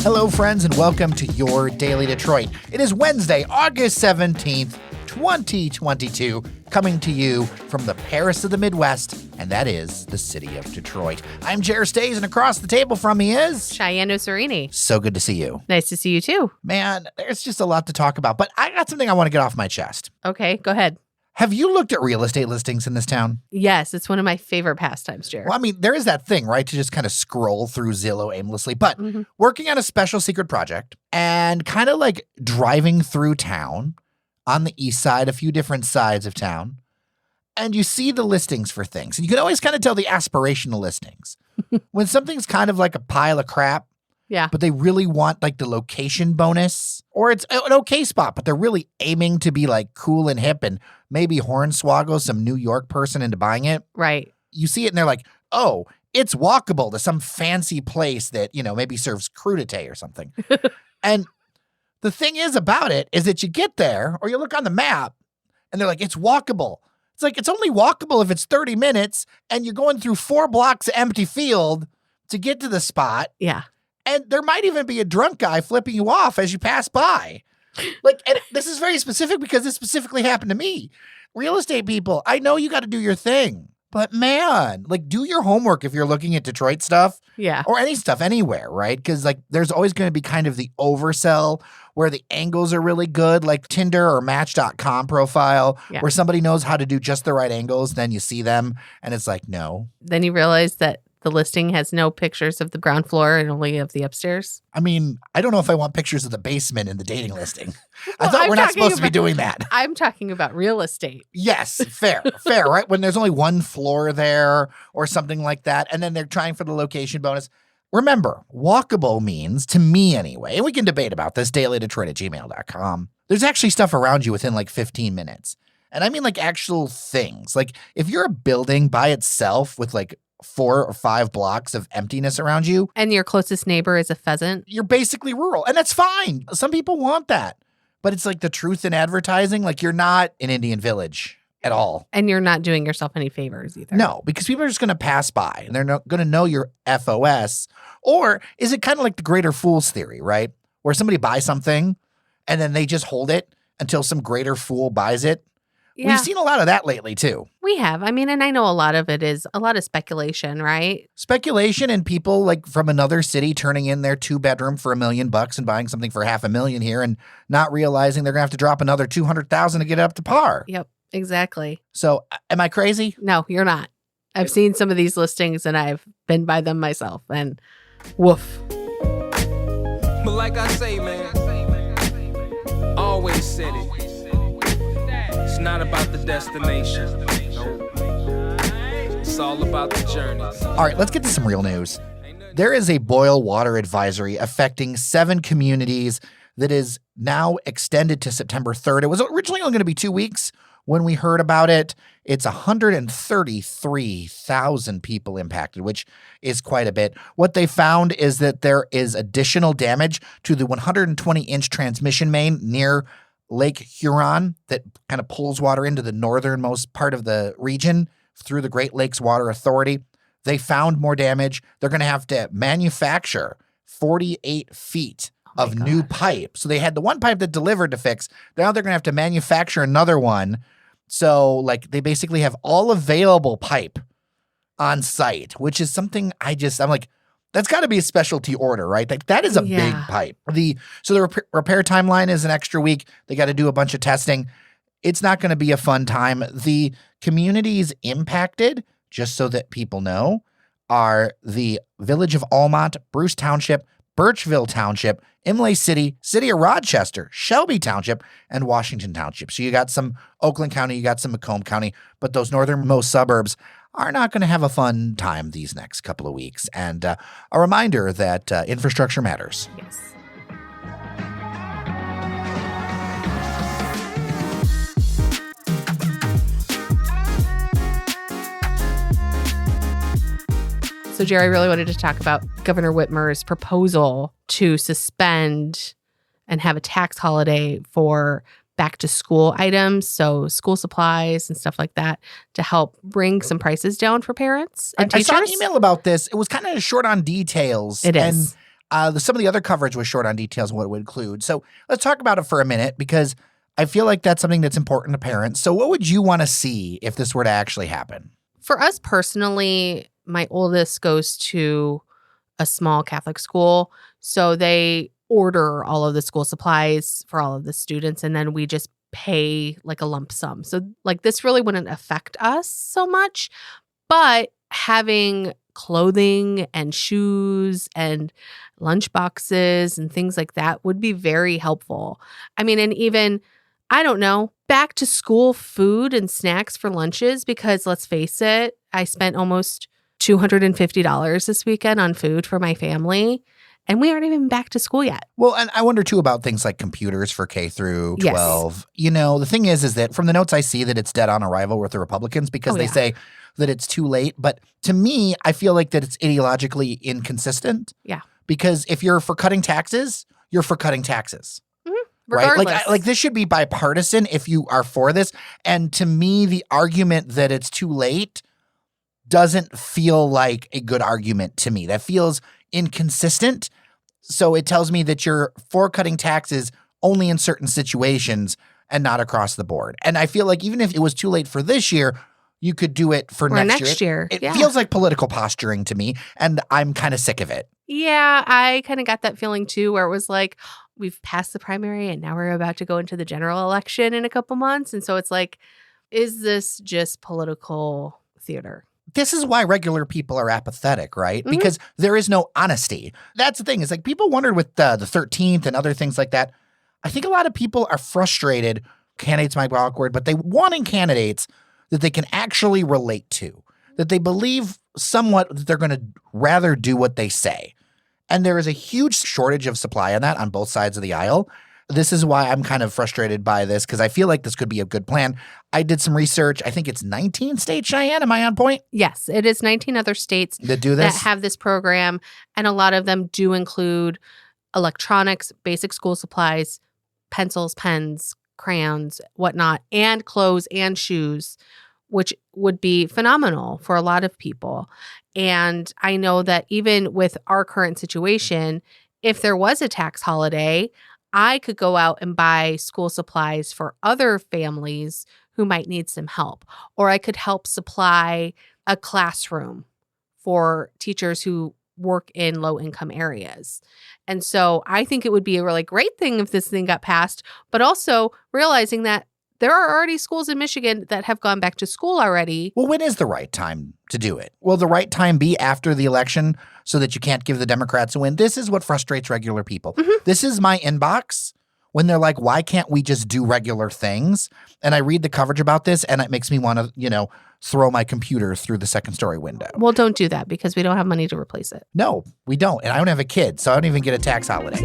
Hello, friends, and welcome to Your Daily Detroit. It is Wednesday, August 17th, 2022, coming to you from the Paris of the Midwest, and that is the city of Detroit. I'm Jer Stays, and across the table from me is... Cheyenne Oserini. So good to see you. Nice to see you, too. Man, there's just a lot to talk about, but I got something I want to get off my chest. Okay, go ahead. Have you looked at real estate listings in this town? Yes, it's one of my favorite pastimes, Jer. Well, I mean, there is that thing, right, to just kind of scroll through Zillow aimlessly. But working on a special secret project and kind of like driving through town on the east side, a few different sides of town, and you see the listings for things. And you can always kind of tell the aspirational listings. When something's kind of like a pile of crap, Yeah. but they really want like the location bonus, or it's an okay spot, but they're really aiming to be like cool and hip and maybe hornswoggle some New York person into buying it. Right. You see it and they're like, oh, it's walkable to some fancy place that, you know, maybe serves crudité or something. And the thing is about it is that you get there or you look on the map and they're like, it's walkable. It's like, it's only walkable if it's 30 minutes and you're going through 4 blocks of empty field to get to the spot. Yeah. And there might even be a drunk guy flipping you off as you pass by. Like, and this is very specific because this specifically happened to me. Real estate people, I know you got to do your thing, but man, like do your homework if you're looking at Detroit stuff. Yeah. Or any stuff anywhere, right? Because like there's always going to be kind of the oversell where the angles are really good, like Tinder or Match.com profile, where somebody knows how to do just the right angles. Then you see them and it's like, no. Then you realize that the listing has no pictures of the ground floor and only of the upstairs. I mean, I don't know if I want pictures of the basement in the dating listing. I Well, thought I'm we're not talking supposed to be about- doing that. I'm talking about real estate. Yes, fair, right? When there's only one floor there or something like that, and then they're trying for the location bonus. Remember, walkable means, to me anyway, and we can debate about this, dailydetroit@gmail.com. There's actually stuff around you within like 15 minutes. And I mean like actual things. Like if you're a building by itself with like 4 or 5 blocks of emptiness around you, And your closest neighbor is a pheasant. you're basically rural. And that's fine. Some people want that. But it's like the truth in advertising. Like you're not in Indian Village at all. And you're not doing yourself any favors either. No, because people are just going to pass by and they're not going to know your FOS. Or is it kind of like the greater fool's theory, right? Where somebody buys something and then they just hold it until some greater fool buys it. Yeah, We've seen a lot of that lately too. we have. I mean, and I know a lot of it is a lot of speculation, right? Speculation and people like from another city turning in their 2-bedroom for $1 million and buying something for $500,000 here and not realizing they're going to have to drop another $200,000 to get up to par. Yep, exactly. So am I crazy? No, you're not. I've seen some of these listings and I've been by them myself and woof. But like I say, man, always said it. It's not about the destination. It's all about the journey. All right, let's get to some real news. There is a boil water advisory affecting 7 communities that is now extended to September 3rd. It was originally only going to be 2 weeks when we heard about it. It's 133,000 people impacted, which is quite a bit. What they found is that there is additional damage to the 120-inch transmission main near Lake Huron that kind of pulls water into the northernmost part of the region through the Great Lakes Water Authority. They found more damage. They're going to have to manufacture 48 feet of new pipe. So they had the one pipe that delivered to fix. Now they're going to have to manufacture another one. So like they basically have all available pipe on site, which is something I'm like, that's got to be a specialty order, right? Like that is a big pipe. So the repair timeline is an extra week. They got to do a bunch of testing. It's not going to be a fun time. The communities impacted, just so that people know, are the Village of Almont, Bruce Township, Birchville Township, Imlay City, City of Rochester, Shelby Township, and Washington Township. So you got some Oakland County, you got some Macomb County, but those northernmost suburbs are not going to have a fun time these next couple of weeks. And a reminder that infrastructure matters. Yes. So, Jerry, I really wanted to talk about Governor Whitmer's proposal to suspend and have a tax holiday for back to school items, so school supplies and stuff like that, to help bring some prices down for parents and teachers. I saw an email about this. It was kind of short on details. It is. And Some of the other coverage was short on details of what it would include. So let's talk about it for a minute because I feel like that's something that's important to parents. So what would you want to see if this were to actually happen? For us personally, my oldest goes to a small Catholic school. So they order all of the school supplies for all of the students, and then we just pay like a lump sum. So like this really wouldn't affect us so much, but having clothing and shoes and lunch boxes and things like that would be very helpful. I mean, and even, I don't know, back to school food and snacks for lunches, because let's face it, I spent almost $250 this weekend on food for my family. And we aren't even back to school yet. Well, and I wonder too about things like computers for K through 12. Yes. You know, the thing is that from the notes I see that it's dead on arrival with the Republicans because they say that it's too late. But to me, I feel like that it's ideologically inconsistent. Yeah. Because if you're for cutting taxes, you're for cutting taxes. Regardless. Right? Like this should be bipartisan if you are for this. And to me, the argument that it's too late doesn't feel like a good argument to me. That feels inconsistent. So it tells me that you're for cutting taxes only in certain situations and not across the board. And I feel like even if it was too late for this year, you could do it for next year. It feels like political posturing to me, and I'm kind of sick of it. Yeah, I kind of got that feeling too, where it was like, we've passed the primary and now we're about to go into the general election in a couple months. And so it's like, is this just political theater? This is why regular people are apathetic, right? Mm-hmm. Because there is no honesty. That's the thing. It's like people wondered with the 13th and other things like that. I think a lot of people are frustrated. Candidates might be awkward, but they wanting candidates that they can actually relate to, that they believe somewhat that they're going to rather do what they say. And there is a huge shortage of supply on that on both sides of the aisle. This is why I'm kind of frustrated by this, because I feel like this could be a good plan. I did some research. I think it's 19 states, Cheyenne. Am I on point? Yes, it is 19 other states that do this, that have this program. And a lot of them do include electronics, basic school supplies, pencils, pens, crayons, whatnot, and clothes and shoes, which would be phenomenal for a lot of people. And I know that even with our current situation, if there was a tax holiday, I could go out and buy school supplies for other families who might need some help. Or I could help supply a classroom for teachers who work in low-income areas. And so I think it would be a really great thing if this thing got passed, but also realizing that there are already schools in Michigan that have gone back to school already. Well, when is the right time to do it? Will the right time be after the election so that you can't give the Democrats a win? This is what frustrates regular people. Mm-hmm. This is my inbox when they're like, why can't we just do regular things? And I read the coverage about this and it makes me want to, throw my computer through the second story window. Well, don't do that because we don't have money to replace it. No, we don't. And I don't have a kid, so I don't even get a tax holiday.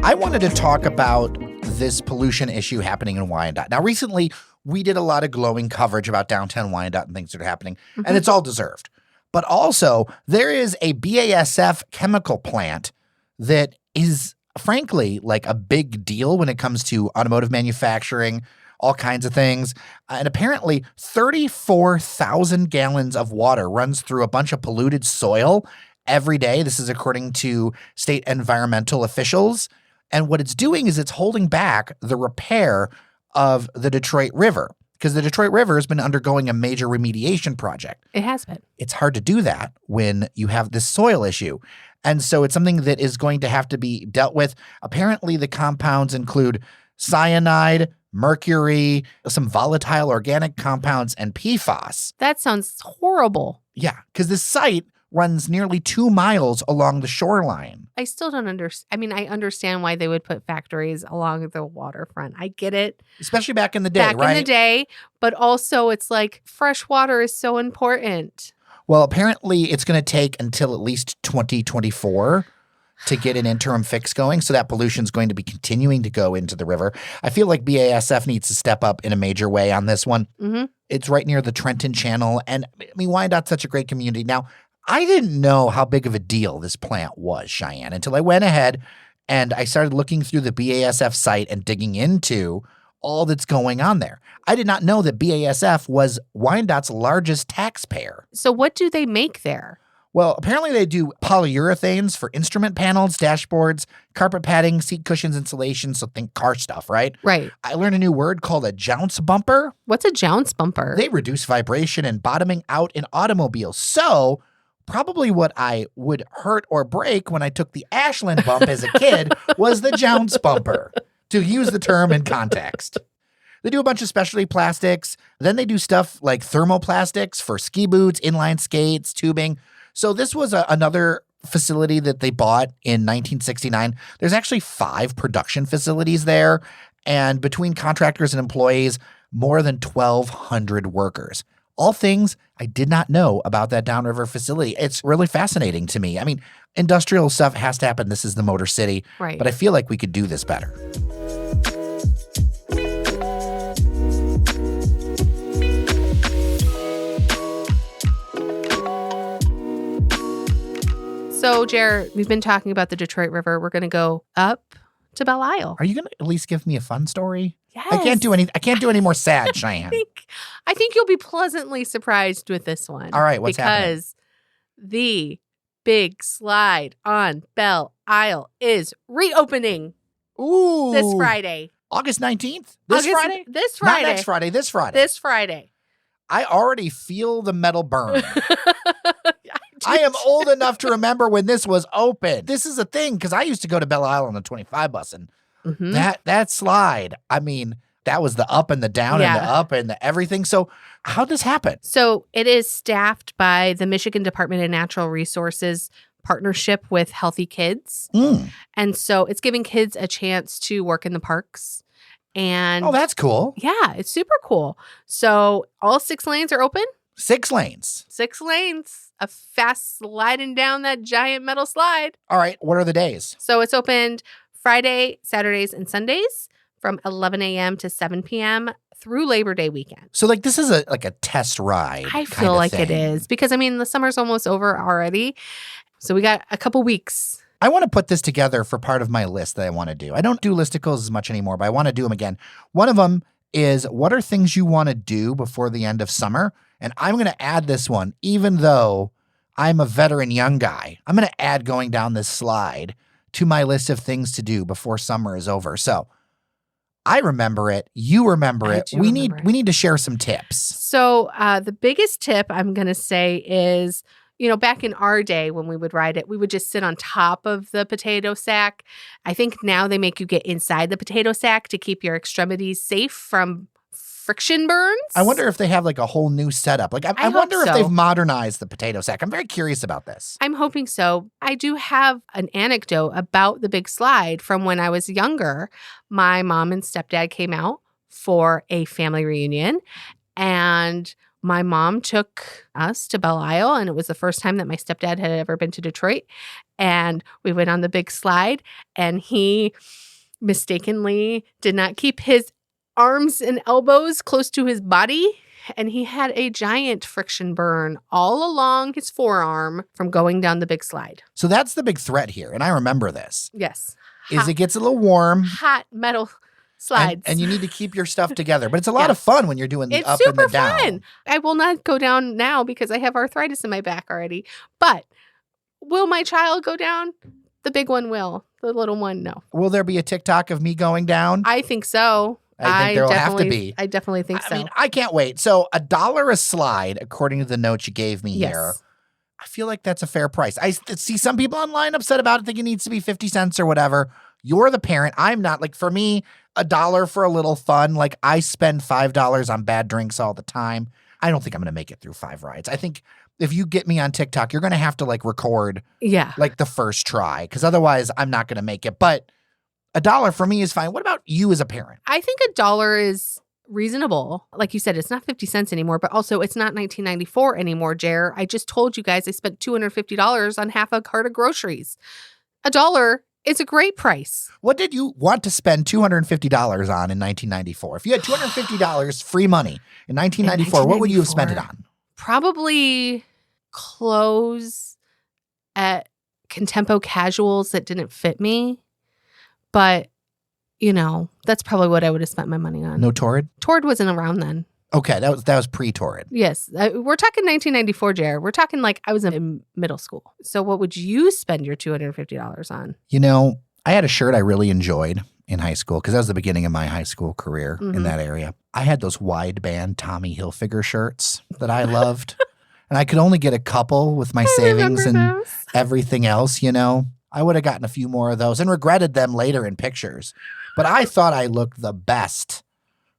I wanted to talk about this pollution issue happening in Wyandotte. Now, recently, we did a lot of glowing coverage about downtown Wyandotte and things that are happening, and it's all deserved. But also, there is a BASF chemical plant that is, frankly, like a big deal when it comes to automotive manufacturing, all kinds of things. And apparently, 34,000 gallons of water runs through a bunch of polluted soil every day. This is according to state environmental officials. And what it's doing is it's holding back the repair of the Detroit River because the Detroit River has been undergoing a major remediation project. It has been. It's hard to do that when you have this soil issue. And so it's something that is going to have to be dealt with. Apparently, the compounds include cyanide, mercury, some volatile organic compounds, and PFAS. That sounds horrible. Yeah, because the site runs nearly 2 miles along the shoreline. I still don't understand. I mean, I understand why they would put factories along the waterfront. I get it. Especially back in the day, right? Back in the day. But also, it's like fresh water is so important. Well, apparently, it's going to take until at least 2024 to get an interim fix going. So that pollution is going to be continuing to go into the river. I feel like BASF needs to step up in a major way on this one. Mm-hmm. It's right near the Trenton Channel. And I mean, Wyandotte's such a great community. Now, I didn't know how big of a deal this plant was, Cheyenne, until I went ahead and I started looking through the BASF site and digging into all that's going on there. I did not know that BASF was Wyandotte's largest taxpayer. So what do they make there? Well, apparently they do polyurethanes for instrument panels, dashboards, carpet padding, seat cushions, insulation, so think car stuff, right? Right. I learned a new word called a jounce bumper. What's a jounce bumper? They reduce vibration and bottoming out in automobiles. So probably what I would hurt or break when I took the Ashland bump as a kid was the jounce bumper, to use the term in context. They do a bunch of specialty plastics. Then they do stuff like thermoplastics for ski boots, inline skates, tubing. So this was another facility that they bought in 1969. There's actually 5 production facilities there. And between contractors and employees, more than 1,200 workers. All things I did not know about that downriver facility. It's really fascinating to me. I mean, industrial stuff has to happen. This is the Motor City. Right. But I feel like we could do this better. So, Jared, we've been talking about the Detroit River. We're going to go up to Belle Isle. Are you going to at least give me a fun story? Yes. I can't do any more sad, Cheyenne. I think you'll be pleasantly surprised with this one. All right, what's happening? Because the big slide on Belle Isle is reopening Ooh. this Friday. August 19th? This Friday? This Friday. Not next Friday, this Friday. This Friday. I already feel the metal burn. I am old enough to remember when this was open. This is a thing because I used to go to Belle Isle on the 25 bus, and that slide, I mean, that was the up and the down and the up and the everything. So how'd this happen? So it is staffed by the Michigan Department of Natural Resources partnership with Healthy Kids. And so it's giving kids a chance to work in the parks. And oh, that's cool. Yeah, it's super cool. So all 6 lanes are open. 6 lanes. 6 lanes. A fast sliding down that giant metal slide. All right. What are the days? So it's opened Friday, Saturdays, and Sundays from 11 a.m. to 7 p.m. through Labor Day weekend. So like this is like a test ride. I feel like it is because, I mean, the summer's almost over already. So we got a couple weeks. I want to put this together for part of my list that I want to do. I don't do listicles as much anymore, but I want to do them again. One of them is what are things you want to do before the end of summer? And I'm going to add this one, even though I'm a veteran young guy. I'm going to add going down this slide to my list of things to do before summer is over. So I remember it. You remember it. We need to share some tips. So the biggest tip I'm going to say is, you know, back in our day when we would ride it, we would just sit on top of the potato sack. I think now they make you get inside the potato sack to keep your extremities safe from friction burns. I wonder if they have like a whole new setup. Like I wonder if they've modernized the potato sack. I'm very curious about this. I'm hoping so. I do have an anecdote about the big slide from when I was younger. My mom and stepdad came out for a family reunion, and my mom took us to Belle Isle, and it was the first time that my stepdad had ever been to Detroit. And we went on the big slide, and he mistakenly did not keep his arms and elbows close to his body, and he had a giant friction burn all along his forearm from going down the big slide. So that's the big threat here, and I remember this. Yes. Is it gets a little warm. Hot metal slides. And you need to keep your stuff together. But it's a lot of fun when you're doing the up and the down. It's super fun. I will not go down now because I have arthritis in my back already. But will my child go down? The big one will. The little one, no. Will there be a TikTok of me going down? I think so. I think there will have to be. I definitely think so. I mean, I can't wait. So $1 a slide, according to the notes you gave me here. I feel like that's a fair price. I see some people online upset about it, think it needs to be 50 cents or whatever. You're the parent. I'm not. Like, for me, $1 for a little fun. Like, I spend $5 on bad drinks all the time. I don't think I'm going to make it through 5 rides. I think if you get me on TikTok, you're going to have to like record like the first try, because otherwise I'm not going to make it. But $1 for me is fine. What about you as a parent? I think $1 is reasonable. Like you said, it's not 50 cents anymore, but also it's not 1994 anymore, Jer. I just told you guys I spent $250 on half a cart of groceries. $1 is a great price. What did you want to spend $250 on in 1994? If you had $250 free money in 1994, what would you have spent it on? Probably clothes at Contempo Casuals that didn't fit me. But that's probably what I would have spent my money on. No Torrid? Torrid wasn't around then. Okay, that was pre-Torrid. Yes. We're talking 1994, Jared. We're talking like I was in middle school. So what would you spend your $250 on? I had a shirt I really enjoyed in high school because that was the beginning of my high school career in that area. I had those wide band Tommy Hilfiger shirts that I loved. And I could only get a couple with my savings and everything else, I would have gotten a few more of those and regretted them later in pictures. But I thought I looked the best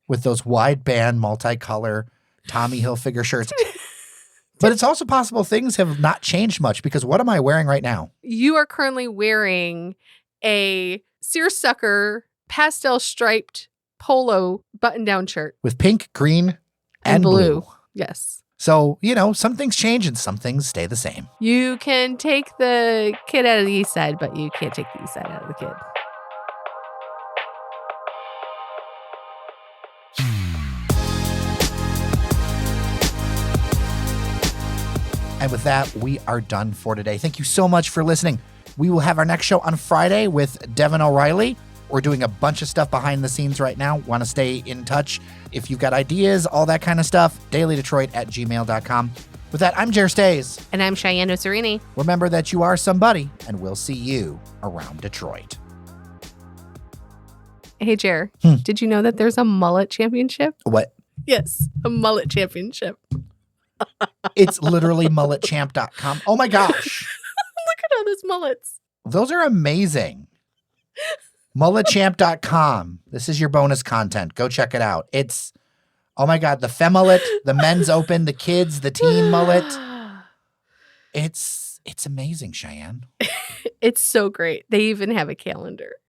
with those wide band multicolor Tommy Hilfiger shirts. But it's also possible things have not changed much because what am I wearing right now? You are currently wearing a seersucker pastel striped polo button-down shirt. With pink, green, and blue. Yes. So, some things change and some things stay the same. You can take the kid out of the east side, but you can't take the east side out of the kid. And with that, we are done for today. Thank you so much for listening. We will have our next show on Friday with Devin O'Reilly. We're doing a bunch of stuff behind the scenes right now. Want to stay in touch? If you've got ideas, all that kind of stuff, dailydetroit@gmail.com. With that, I'm Jer Stays. And I'm Cheyenne Oserini. Remember that you are somebody, and we'll see you around Detroit. Hey, Jer, did you know that there's a mullet championship? What? Yes, a mullet championship. It's literally mulletchamp.com. Oh my gosh. Look at all those mullets. Those are amazing. Mulletchamp.com. This is your bonus content. Go check it out. It's, oh my God, the femullet, the men's open, the kids, the teen mullet. It's amazing, Cheyenne. It's so great. They even have a calendar.